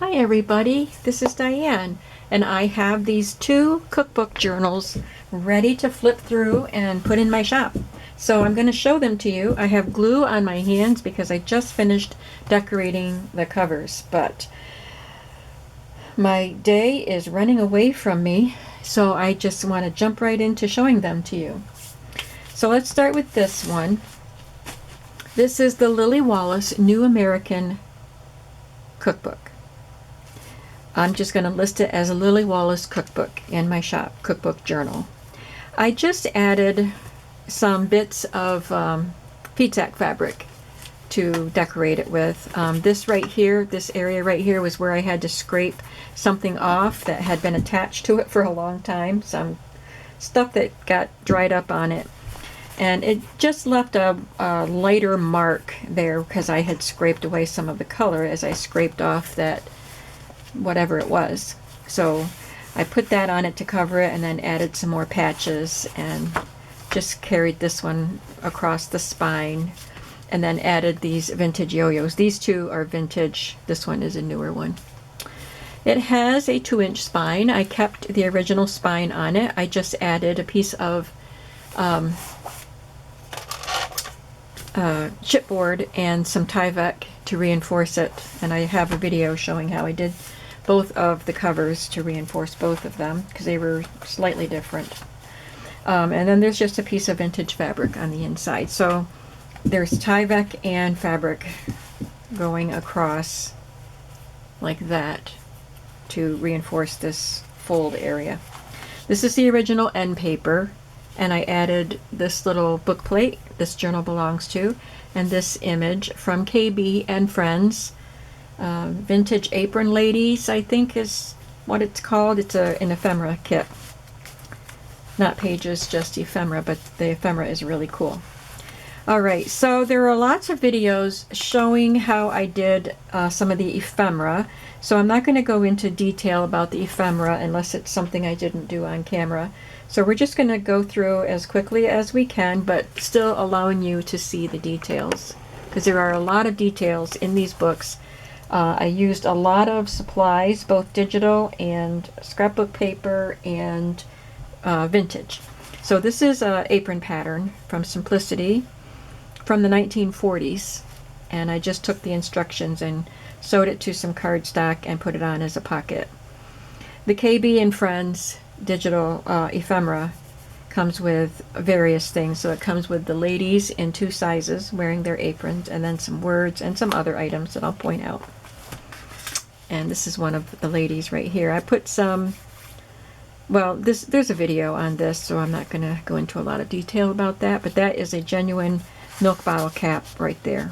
Hi everybody, this is Diane, and I have these two cookbook journals ready to flip through and put in my shop. So I'm going to show them to you. I have glue on my hands because I just finished decorating the covers, but my day is running away from me, so I just want to jump right into showing them to you. So let's start with this one. This is the Lily Wallace New American Cookbook. I'm just going to list it as a Lily Wallace cookbook in my shop, cookbook journal. I just added some bits of pizzac fabric to decorate it with. This right here, this area right here was where I had to scrape something off that had been attached to it for a long time. Some stuff that got dried up on it. And it just left a lighter mark there because I had scraped away some of the color as I scraped off that whatever it was. So I put that on it to cover it and then added some more patches and just carried this one across the spine and then added these vintage yo-yos. These two are vintage. This one is a newer one. It has a 2-inch spine. I kept the original spine on it. I just added a piece of chipboard and some Tyvek to reinforce it, and I have a video showing how I did both of the covers to reinforce both of them because they were slightly different. And then there's just a piece of vintage fabric on the inside. So there's Tyvek and fabric going across like that to reinforce this fold area. This is the original end paper, and I added this little book plate this journal belongs to, and this image from KB and Friends. Vintage Apron Ladies, I think is what it's called. It's an ephemera kit. Not pages, just ephemera, but the ephemera is really cool. Alright, so there are lots of videos showing how I did some of the ephemera. So I'm not going to go into detail about the ephemera unless it's something I didn't do on camera. So we're just going to go through as quickly as we can, but still allowing you to see the details. Because there are a lot of details in these books. I used a lot of supplies, both digital and scrapbook paper and vintage. So this is an apron pattern from Simplicity from the 1940s, and I just took the instructions and sewed it to some cardstock and put it on as a pocket. The KB and Friends digital ephemera comes with various things. So it comes with the ladies in 2 sizes wearing their aprons, and then some words and some other items that I'll point out. And this is one of the ladies right here. I put some, well, there's a video on this, so I'm not going to go into a lot of detail about that, but that is a genuine milk bottle cap right there.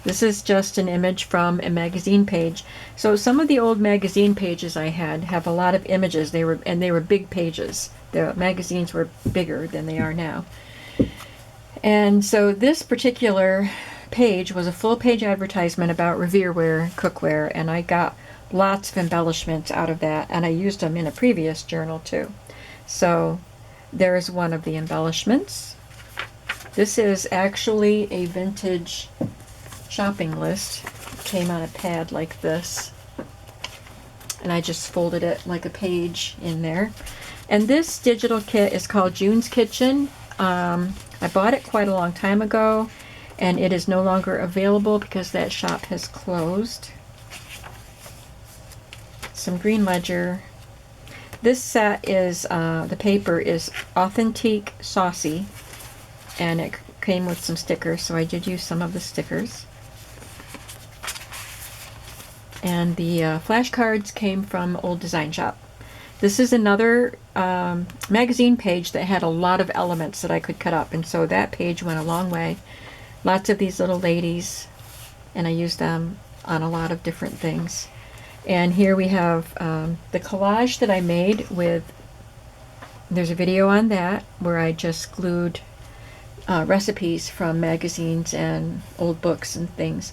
This is just an image from a magazine page. So some of the old magazine pages I had have a lot of images. They were big pages. The magazines were bigger than they are now. And so this particular page was a full-page advertisement about Revereware cookware, and I got lots of embellishments out of that, and I used them in a previous journal too. So there's one of the embellishments. This is actually a vintage shopping list. It came on a pad like this, and I just folded it like a page in there. And this digital kit is called June's Kitchen. I bought it quite a long time ago, and it is no longer available because that shop has closed. Some green ledger. This set is, the paper is Authentique Saucy, and it came with some stickers, so I did use some of the stickers. And the flashcards came from Old Design Shop. This is another magazine page that had a lot of elements that I could cut up, and so that page went a long way. Lots of these little ladies, and I used them on a lot of different things. And here we have the collage that I made with, there's a video on that where I just glued recipes from magazines and old books and things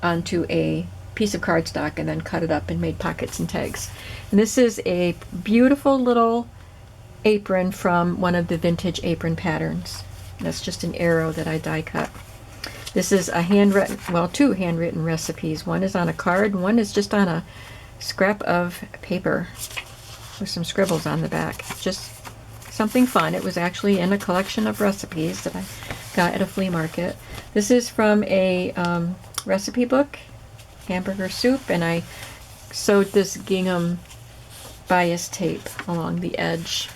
onto a piece of cardstock and then cut it up and made pockets and tags. And this is a beautiful little apron from one of the vintage apron patterns. That's just an arrow that I die cut. This is a handwritten, well, two handwritten recipes. One is on a card, one is just on a scrap of paper with some scribbles on the back. Just something fun. It was actually in a collection of recipes that I got at a flea market. This is from a recipe book, hamburger soup, and I sewed this gingham bias tape along the edge.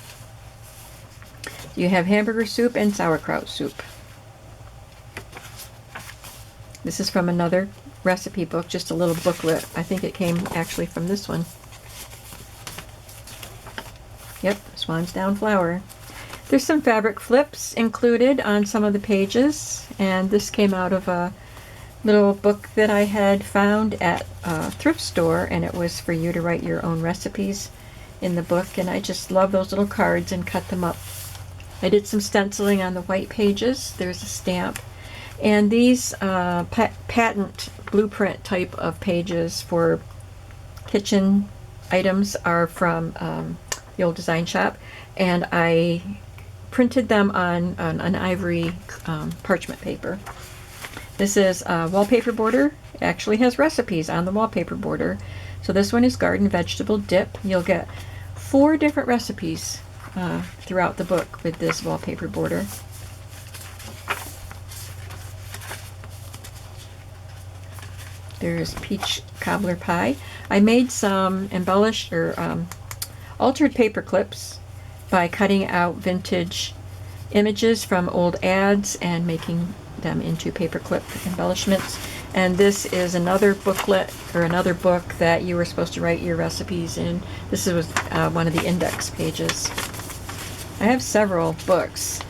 You have hamburger soup and sauerkraut soup. This is from another recipe book, just a little booklet. I think it came actually from this one. Yep, Swan's Down flour. There's some fabric flips included on some of the pages, and this came out of a little book that I had found at a thrift store, and it was for you to write your own recipes in the book, and I just love those little cards and cut them up. I did some stenciling on the white pages. There's a stamp. And these patent blueprint type of pages for kitchen items are from the old design shop, and I printed them on an ivory parchment paper. This is a wallpaper border. It actually has recipes on the wallpaper border. So this one is garden vegetable dip. You'll get 4 different recipes throughout the book with this wallpaper border. There's peach cobbler pie. I made some embellished or altered paper clips by cutting out vintage images from old ads and making them into paperclip embellishments. And this is another booklet or another book that you were supposed to write your recipes in. This was one of the index pages. I have several books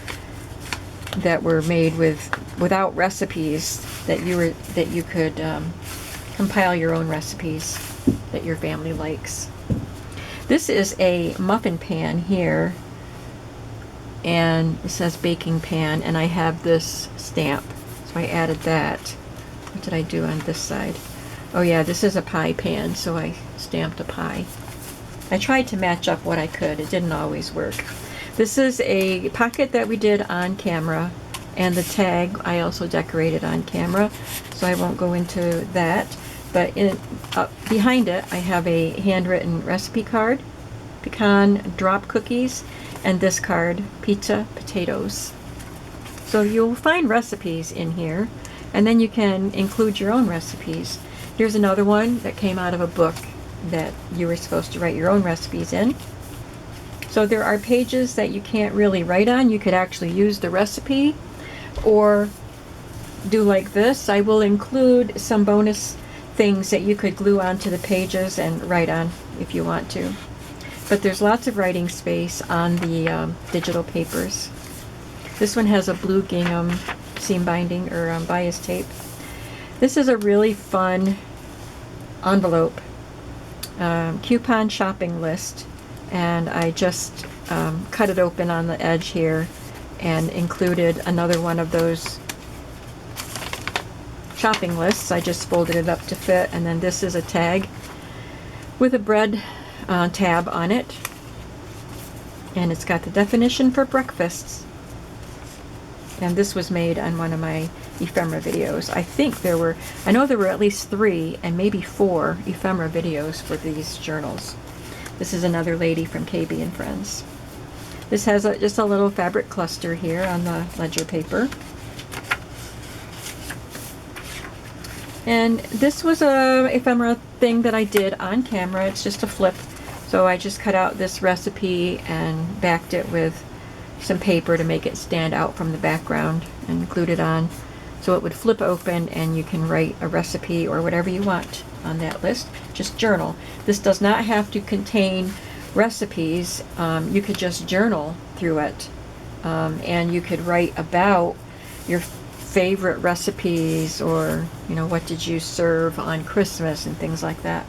that were made without recipes that you could compile your own recipes that your family likes. This is a muffin pan here, and it says baking pan, and I have this stamp, so I added that. What did I do on this side? Oh yeah, this is a pie pan, so I stamped a pie. I tried to match up what I could. It didn't always work. This is a pocket that we did on camera, and the tag I also decorated on camera, so I won't go into that. But behind it, I have a handwritten recipe card, pecan drop cookies, and this card, pizza potatoes. So you'll find recipes in here, and then you can include your own recipes. Here's another one that came out of a book that you were supposed to write your own recipes in. So there are pages that you can't really write on. You could actually use the recipe, or do like this. I will include some bonus things that you could glue onto the pages and write on if you want to. But there's lots of writing space on the digital papers. This one has a blue gingham seam binding or bias tape. This is a really fun envelope coupon shopping list, and I just cut it open on the edge here and included another one of those shopping lists. I just folded it up to fit, and then this is a tag with a bread tab on it, and it's got the definition for breakfasts. And this was made on one of my ephemera videos. I know there were at least 3 and maybe 4 ephemera videos for these journals. This is another lady from KB and Friends. This has just a little fabric cluster here on the ledger paper. And this was a ephemera thing that I did on camera. It's just a flip. So I just cut out this recipe and backed it with some paper to make it stand out from the background and glued it on so it would flip open, and you can write a recipe or whatever you want on that list. Just journal. This does not have to contain recipes. You could just journal through it, and you could write about your favorite recipes, or what did you serve on Christmas and things like that.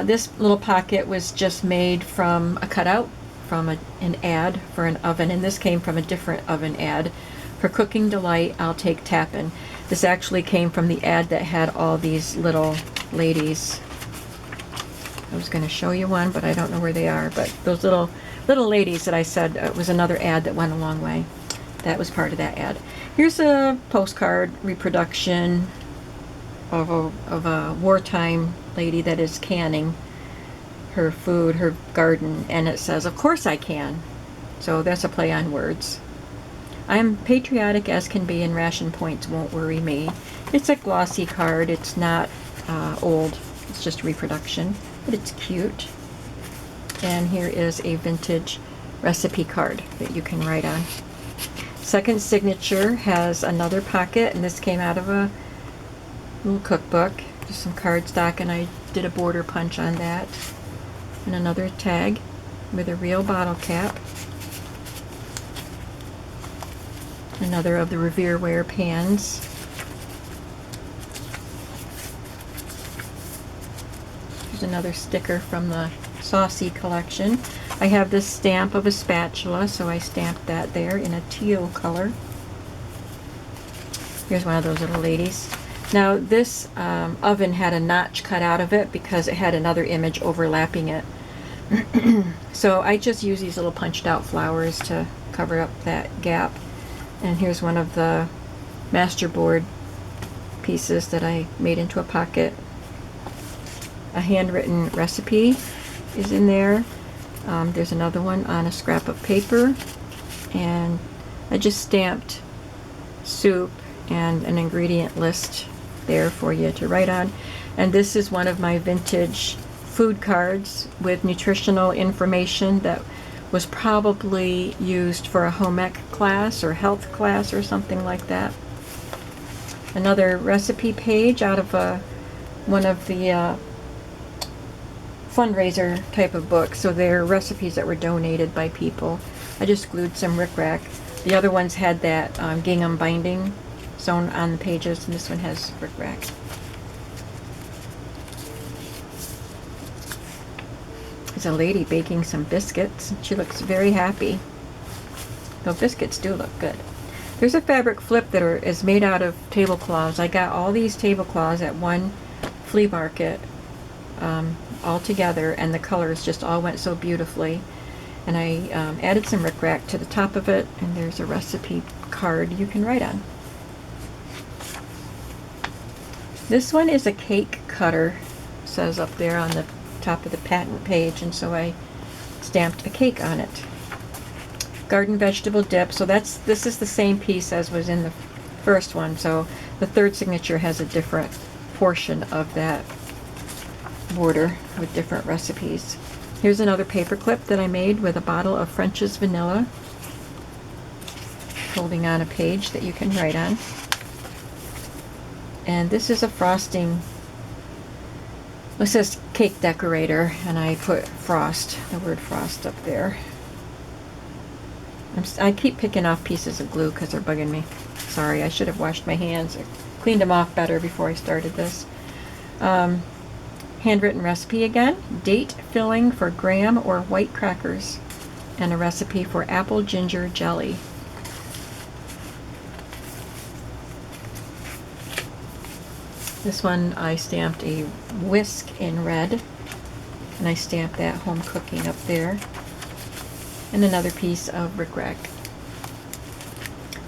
This little pocket was just made from a cutout from an ad for an oven, and this came from a different oven ad. For Cooking Delight, I'll take Tappin'. This actually came from the ad that had all these little ladies. I was going to show you one, but I don't know where they are. But those little ladies that I said was another ad that went a long way. That was part of that ad. Here's a postcard reproduction of a wartime lady that is canning her food, her garden, and it says, "Of course I can." So that's a play on words. "I'm patriotic as can be, and ration points won't worry me." It's a glossy card. It's not old. It's just reproduction, but it's cute. And here is a vintage recipe card that you can write on. Second signature has another pocket, and this came out of a little cookbook, just some cardstock, and I did a border punch on that. And another tag with a real bottle cap. Another of the Revereware pans. There's another sticker from the Saucy collection. I have this stamp of a spatula, so I stamped that there in a teal color. Here's one of those little ladies. Now this oven had a notch cut out of it because it had another image overlapping it. So I just use these little punched out flowers to cover up that gap. And here's one of the masterboard pieces that I made into a pocket. A handwritten recipe is in there. There's another one on a scrap of paper, and I just stamped soup and an ingredient list there for you to write on. And this is one of my vintage food cards with nutritional information that was probably used for a home ec class or health class or something like that. Another recipe page out of one of the fundraiser type of books. So they're recipes that were donated by people. I just glued some rickrack. The other ones had that gingham binding sewn on the pages, and this one has rickrack. There's a lady baking some biscuits. She looks very happy. Though biscuits do look good. There's a fabric flip that is made out of tablecloths. I got all these tablecloths at one flea market all together, and the colors just all went so beautifully. And I added some rickrack to the top of it, and there's a recipe card you can write on. This one is a cake cutter, it says up there on the top of the patent page, and so I stamped a cake on it. Garden vegetable dip. So this is the same piece as was in the first one, so the third signature has a different portion of that border with different recipes. Here's another paper clip that I made with a bottle of French's vanilla, holding on a page that you can write on. And this is a frosting. It says cake decorator, and I put frost, the word frost up there. I keep picking off pieces of glue because they're bugging me. Sorry, I should have washed my hands or cleaned them off better before I started this. Handwritten recipe again. Date filling for graham or white crackers, and a recipe for apple ginger jelly. This one I stamped a whisk in red, and I stamped that home cooking up there. And another piece of rickrack.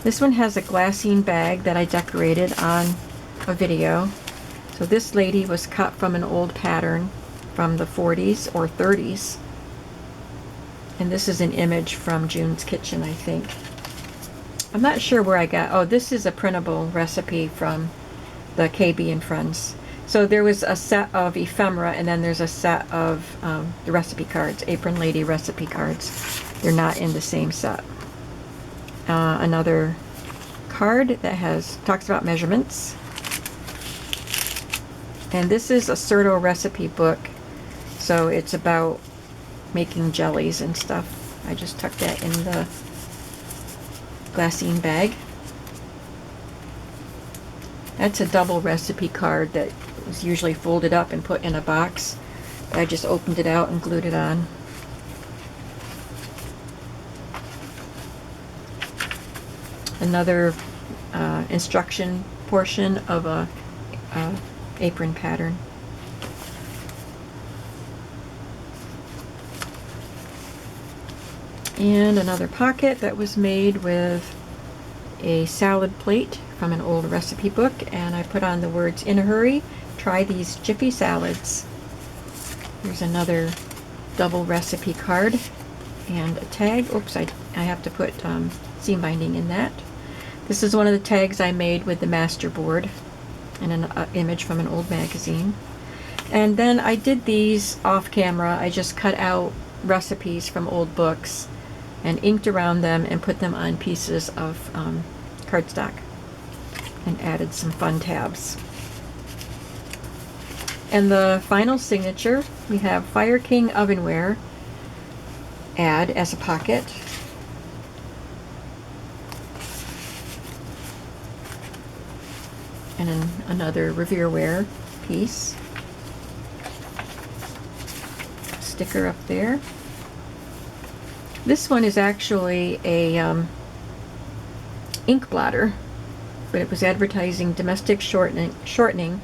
This one has a glassine bag that I decorated on a video. So this lady was cut from an old pattern from the 40s or 30s. And this is an image from June's Kitchen, I think. I'm not sure where I got, oh, this is a printable recipe from the KB and Friends. So there was a set of ephemera, and then there's a set of the recipe cards, Apron Lady recipe cards. They're not in the same set. Another card that talks about measurements. And this is a Certo recipe book, so it's about making jellies and stuff. I just tucked that in the glassine bag. That's a double recipe card that was usually folded up and put in a box. I just opened it out and glued it on. Another instruction portion of a apron pattern. And another pocket that was made with a salad plate from an old recipe book, and I put on the words, "In a hurry, try these jiffy salads." Here's another double recipe card and a tag. Oops, I have to put seam binding in that. This is one of the tags I made with the master board and an image from an old magazine. And then I did these off camera. I just cut out recipes from old books and inked around them and put them on pieces of cardstock and added some fun tabs. And the final signature, we have Fire King Ovenware, add as a pocket. And then another Revereware piece. Sticker up there. This one is actually a ink blotter, but it was advertising domestic shortening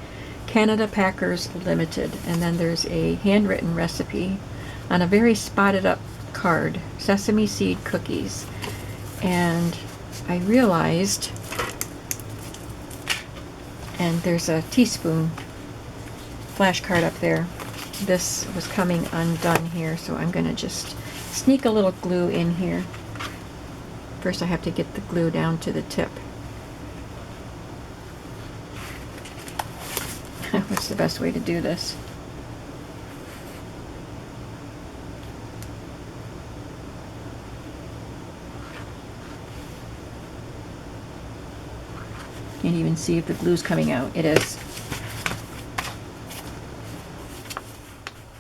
Canada Packers Limited. And then there's a handwritten recipe on a very spotted up card, sesame seed cookies. And I realized, and there's a teaspoon flash card up there. This was coming undone here, so I'm going to just sneak a little glue in here. First I have to get the glue down to the tip. What's the best way to do this? Can't even see if the glue's coming out. It is.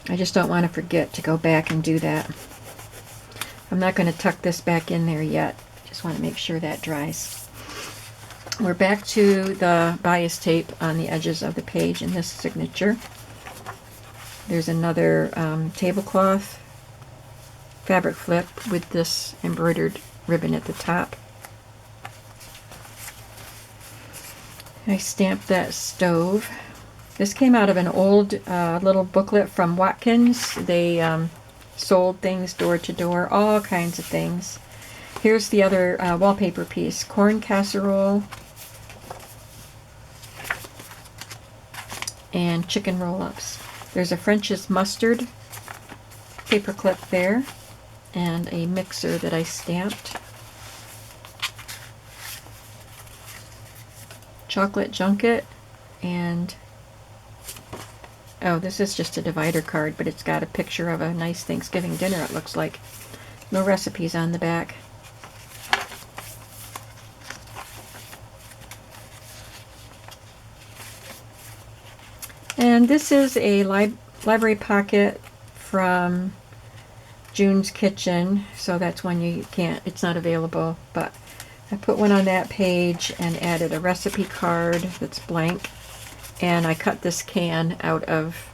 I just don't want to forget to go back and do that. I'm not going to tuck this back in there yet. Just want to make sure that dries. We're back to the bias tape on the edges of the page in this signature. There's another tablecloth fabric flip with this embroidered ribbon at the top. I stamped that stove. This came out of an old little booklet from Watkins. They sold things door to door, all kinds of things. Here's the other wallpaper piece, corn casserole and chicken roll-ups. There's a French's mustard paper clip there and a mixer that I stamped. Chocolate junket, and oh, this is just a divider card, but it's got a picture of a nice Thanksgiving dinner, it looks like. No recipes on the back. And this is a library pocket from June's Kitchen, so that's one you can't, it's not available, but I put one on that page and added a recipe card that's blank, and I cut this can out of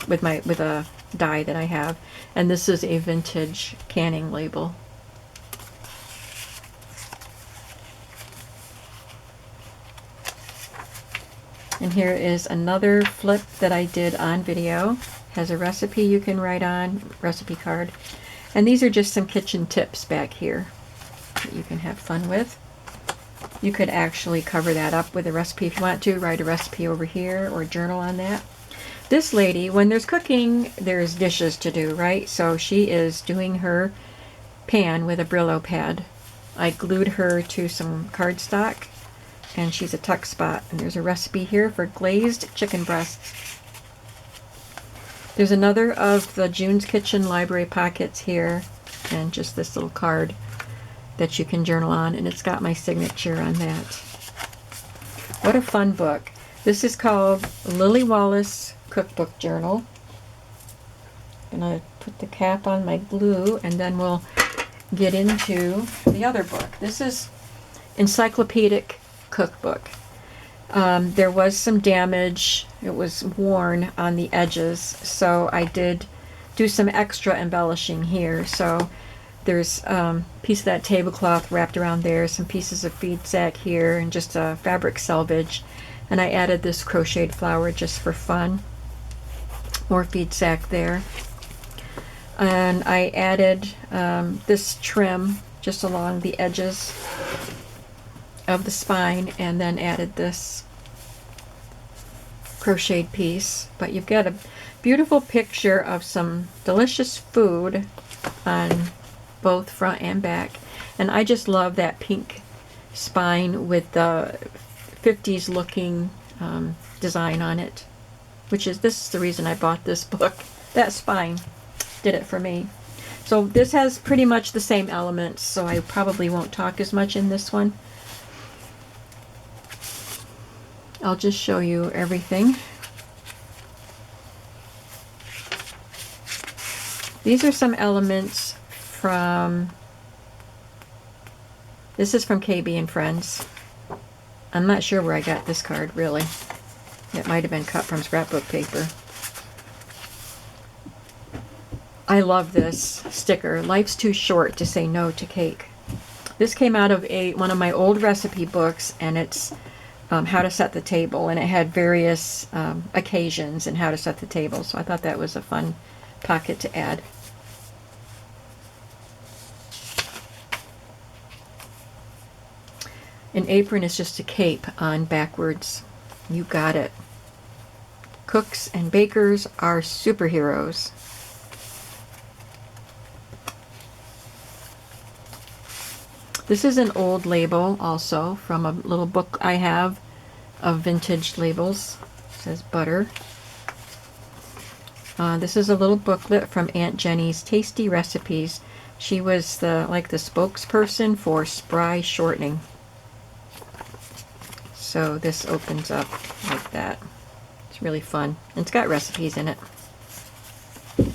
with a die that I have, and this is a vintage canning label. And here is another flip that I did on video. Has a recipe you can write on, recipe card. And these are just some kitchen tips back here that you can have fun with. You could actually cover that up with a recipe if you want to. Write a recipe over here or journal on that. This lady, when there's cooking, there's dishes to do, right? So she is doing her pan with a Brillo pad. I glued her to some cardstock, and she's a tuck spot. And there's a recipe here for glazed chicken breasts. There's another of the June's Kitchen library pockets here, and just this little card that you can journal on, and it's got my signature on that. What a fun book. This is called Lily Wallace Cookbook Journal. I'm gonna put the cap on my glue, and then we'll get into the other book. This is Encyclopedic Cookbook. There was some damage. It was worn on the edges, so I did do some extra embellishing here. So there's a piece of that tablecloth wrapped around there, some pieces of feed sack here, and just a fabric selvage. And I added this crocheted flower just for fun. More feed sack there. And I added this trim just along the edges of the spine and then added this crocheted piece. But you've got a beautiful picture of some delicious food on both front and back. And I just love that pink spine with the 50s looking design on it, which is, this is the reason I bought this book. That spine did it for me. So this has pretty much the same elements, so I probably won't talk as much in this one. I'll just show you everything. These are some elements from, this is from KB and Friends. I'm not sure where I got this card, really. It might have been cut from scrapbook paper. I love this sticker. Life's too short to say no to cake. This came out of one of my old recipe books, and it's how to set the table, and it had various occasions and how to set the table. So I thought that was a fun pocket to add. An apron is just a cape on backwards. You got it. Cooks and bakers are superheroes. This is an old label also from a little book I have of vintage labels. It says butter. This is a little booklet from Aunt Jenny's Tasty Recipes. She was the spokesperson for spry shortening. So this opens up like that. It's really fun. And it's got recipes in it. And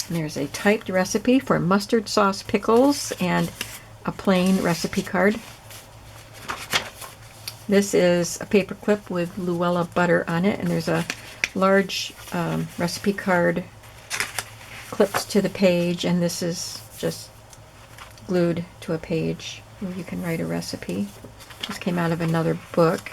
there's a typed recipe for mustard sauce pickles and a plain recipe card. This is a paper clip with Luella butter on it, and there's a large recipe card clipped to the page, and this is just glued to a page where you can write a recipe. This came out of another book.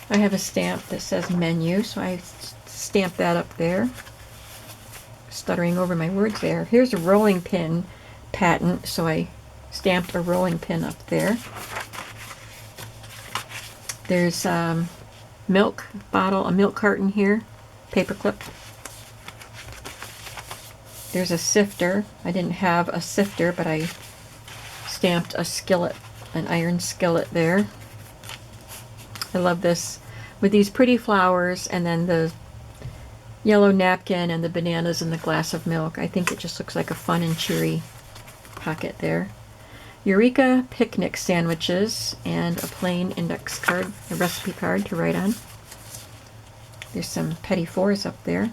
I have a stamp that says menu, so I stamped that up there. Stuttering over my words there. Here's a rolling pin patent, so I stamped a rolling pin up there. There's a milk bottle, a milk carton here, paper clip. There's a sifter. I didn't have a sifter, but I stamped a skillet, an iron skillet there. I love this with these pretty flowers and then the yellow napkin and the bananas and the glass of milk. I think it just looks like a fun and cheery pocket there. Eureka picnic sandwiches and a plain index card, a recipe card to write on. There's some petty fours up there.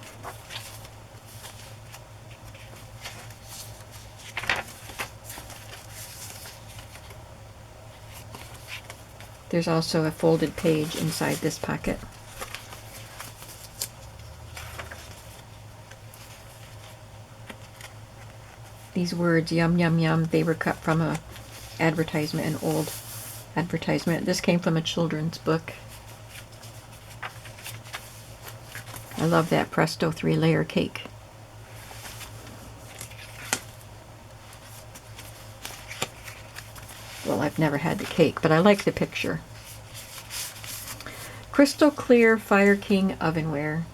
There's also a folded page inside this pocket. These words, yum, yum, yum, they were cut from a advertisement, an old advertisement. This came from a children's book. I love that Presto 3-layer cake. Well, I've never had the cake, but I like the picture. Crystal Clear Fire King Ovenware.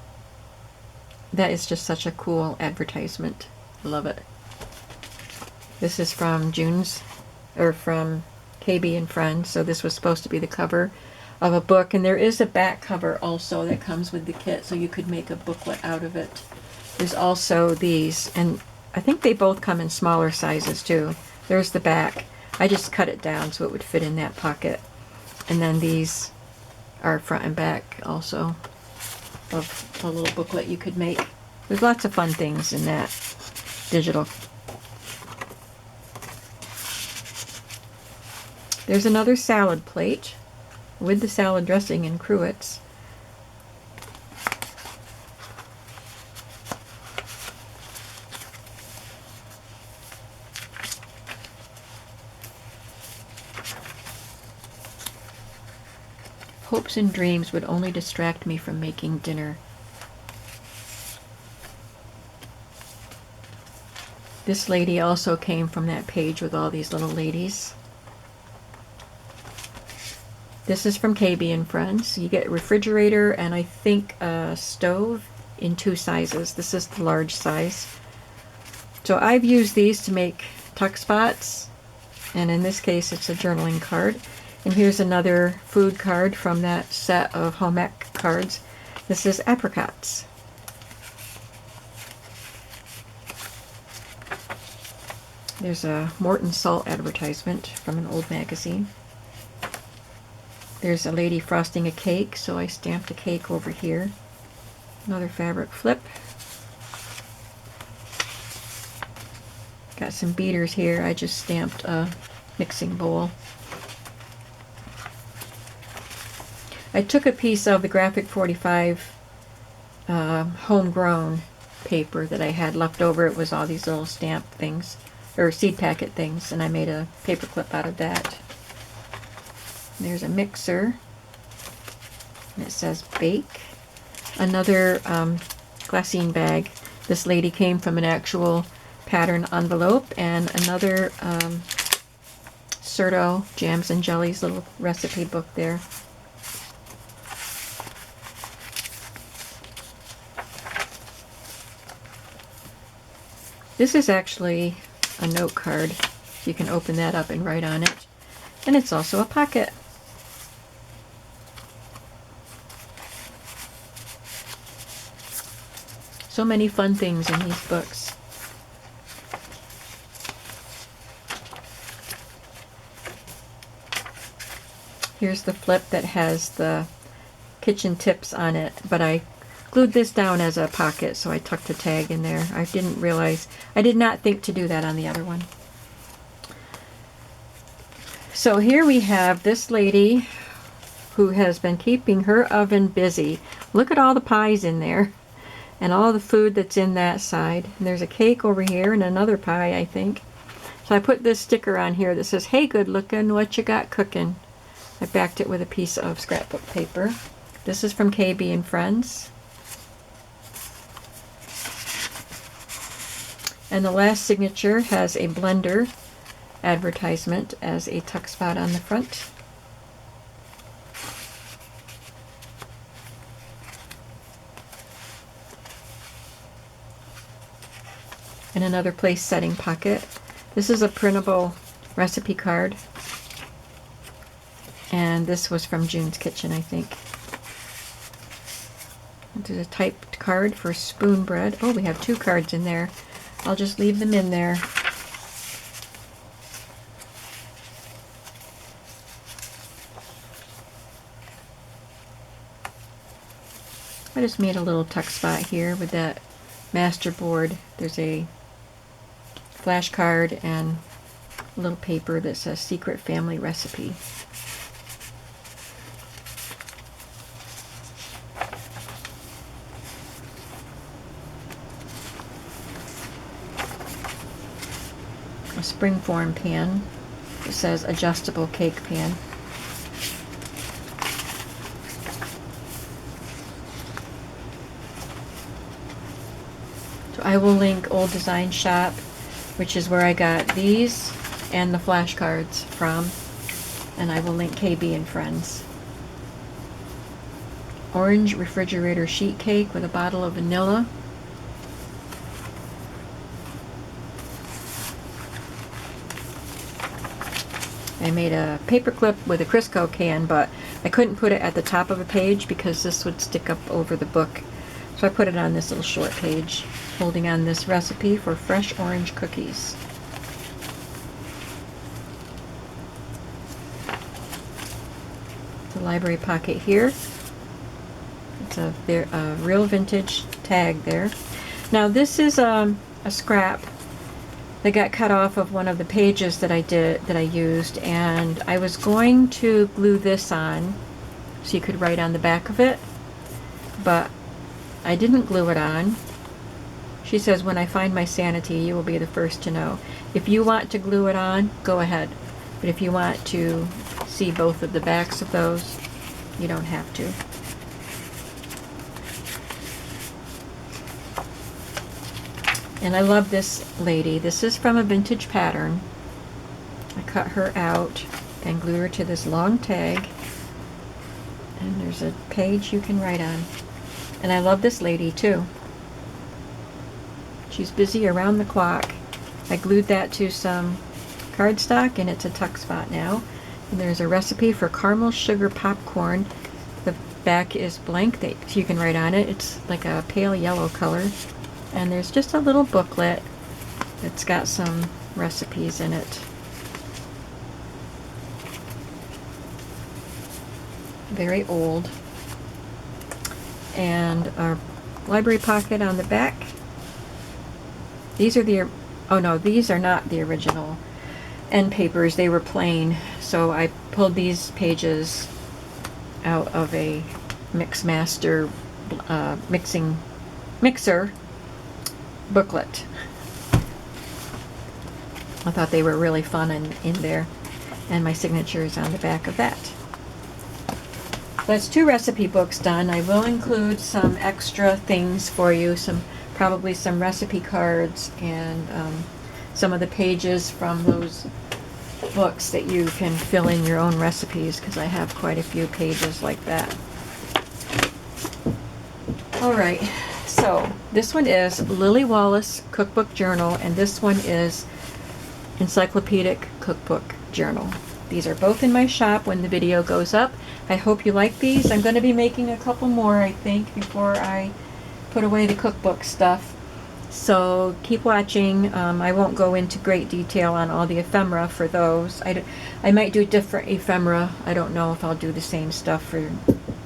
That is just such a cool advertisement. I love it. This is from from KB and Friends, so this was supposed to be the cover of a book, and there is a back cover also that comes with the kit, so you could make a booklet out of it. There's also these, and I think they both come in smaller sizes too. There's the back. I just cut it down so it would fit in that pocket. And then these are front and back also of a little booklet you could make. There's lots of fun things in that digital. There's another salad plate with the salad dressing and cruets. Hopes and dreams would only distract me from making dinner. This lady also came from that page with all these little ladies. This is from KB and Friends. You get a refrigerator and I think a stove in 2 sizes. This is the large size. So I've used these to make tuck spots, and in this case it's a journaling card. And here's another food card from that set of home ec cards. This is apricots. There's a Morton salt advertisement from an old magazine. There's a lady frosting a cake, so I stamped a cake over here. Another fabric flip. Got some beaters here. I just stamped a mixing bowl. I took a piece of the Graphic 45 homegrown paper that I had left over. It was all these little stamp things, or seed packet things, and I made a paper clip out of that. There's a mixer, and it says bake. Another glassine bag. This lady came from an actual pattern envelope, and another Certo Jams and Jellies little recipe book there. This is actually a note card. You can open that up and write on it. And it's also a pocket. So many fun things in these books. Here's the flip that has the kitchen tips on it, but I glued this down as a pocket, so I tucked a tag in there. I didn't realize, I did not think to do that on the other one. So here we have this lady who has been keeping her oven busy. Look at all the pies in there and all the food that's in that side. And there's a cake over here and another pie, I think. So I put this sticker on here that says, "Hey, good looking, what you got cooking?" I backed it with a piece of scrapbook paper. This is from KB and Friends. And the last signature has a blender advertisement as a tuck spot on the front. And another place setting pocket. This is a printable recipe card. And this was from June's Kitchen, I think. There's a typed card for spoon bread. Oh, we have 2 cards in there. I'll just leave them in there. I just made a little tuck spot here with that master board. There's a flashcard and a little paper that says Secret Family Recipe. A springform pan. It says adjustable cake pan. So I will link Old Design Shop, which is where I got these and the flashcards from, and I will link KB and Friends. Orange refrigerator sheet cake with a bottle of vanilla. I made a paper clip with a Crisco can, but I couldn't put it at the top of a page because this would stick up over the book. So I put it on this little short page, holding on this recipe for fresh orange cookies. The library pocket here. It's a real vintage tag there. Now this is a scrap that got cut off of one of the pages that I used, and I was going to glue this on so you could write on the back of it, but I didn't glue it on. She says, "When I find my sanity, you will be the first to know." If you want to glue it on, go ahead. But if you want to see both of the backs of those, you don't have to. And I love this lady. This is from a vintage pattern. I cut her out and glued her to this long tag. And there's a page you can write on. And I love this lady too. She's busy around the clock. I glued that to some cardstock and it's a tuck spot now. And there's a recipe for caramel sugar popcorn. The back is blank that you can write on it. It's like a pale yellow color. And there's just a little booklet that's got some recipes in it. Very old. And our library pocket on the back. These are the, oh no, these are not the original end papers. They were plain. So I pulled these pages out of a Mixmaster mixer booklet. I thought they were really fun in there. And my signature is on the back of that. That's 2 recipe books done. I will include some extra things for you, probably some recipe cards and some of the pages from those books that you can fill in your own recipes, because I have quite a few pages like that. Alright, so this one is Lily Wallace Cookbook Journal, and this one is Encyclopedic Cookbook Journal. These are both in my shop when the video goes up. I hope you like these. I'm going to be making a couple more, I think, before I put away the cookbook stuff. So keep watching. I won't go into great detail on all the ephemera for those. I might do different ephemera. I don't know if I'll do the same stuff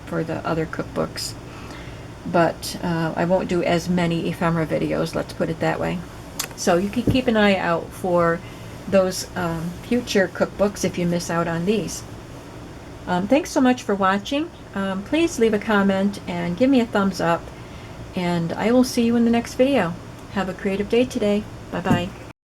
for the other cookbooks. But I won't do as many ephemera videos, let's put it that way. So you can keep an eye out for those future cookbooks if you miss out on these. Thanks so much for watching. Please leave a comment and give me a thumbs up, and I will see you in the next video. Have a creative day today. Bye bye.